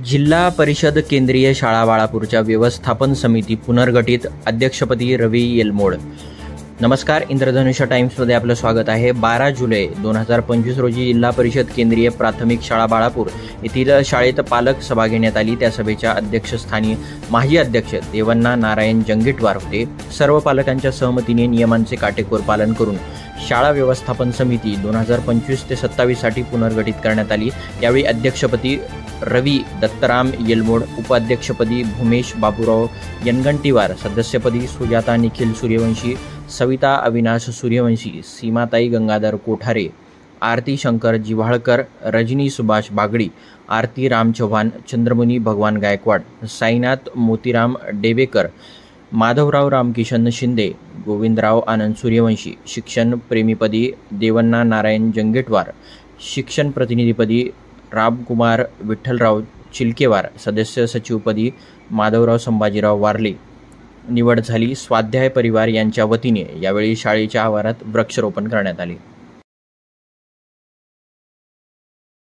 जिल्हा परिषद केंद्रीय शाळा बाळापूरच्या व्यवस्थापन समिती पुनर्गठित, अध्यक्षपदी रवी येलमोड। नमस्कार, इंद्रधनुष्य टाइम्समध्ये आपलं स्वागत आहे। 12 जुलै 2025 रोजी जिल्हा परिषद केंद्रीय प्राथमिक शाळा बाळापूर येथील शाळेत पालक सभा घेण्यात आली। त्या सभेच्या अध्यक्षस्थानी माजी अध्यक्ष देवण्णा नारायण जंगेटवार होते। सर्व पालकांच्या सहमतीने नियमांचे काटेकोर पालन करून शाळा व्यवस्थापन समिती 2025 ते 27 साठी पुनर्गठित करण्यात आली। यावेळी अध्यक्षपदी रवी दत्तराम येलमोड, उपाध्यक्षपदी भूमेश बाबूराव यनगंटीवार, सदस्यपदी सुजाता निखिल सूर्यवंशी, सविता अविनाश सूर्यवंशी, सीमाताई गंगाधर कोठारे, आरती शंकर जिव्हाळकर, रजनी सुभाष बागडी, आरती राम चव्हाण, चंद्रमुनी भगवान गायकवाड, साईनाथ मोतीराम डेबेकर, माधवराव रामकिशन शिंदे, गोविंदराव आनंद सूर्यवंशी, शिक्षण प्रेमीपदी देवण्णा नारायण जंगेटवार, शिक्षण प्रतिनिधीपदी रामकुमार विठ्ठलराव चिलकेवार, सदस्य सचिवपदी माधवराव संभाजीराव वारले निवड झाली। स्वाध्याय परिवार यांच्या वतीने यावेळी शाळेच्या आवारात वृक्षारोपण करण्यात आले।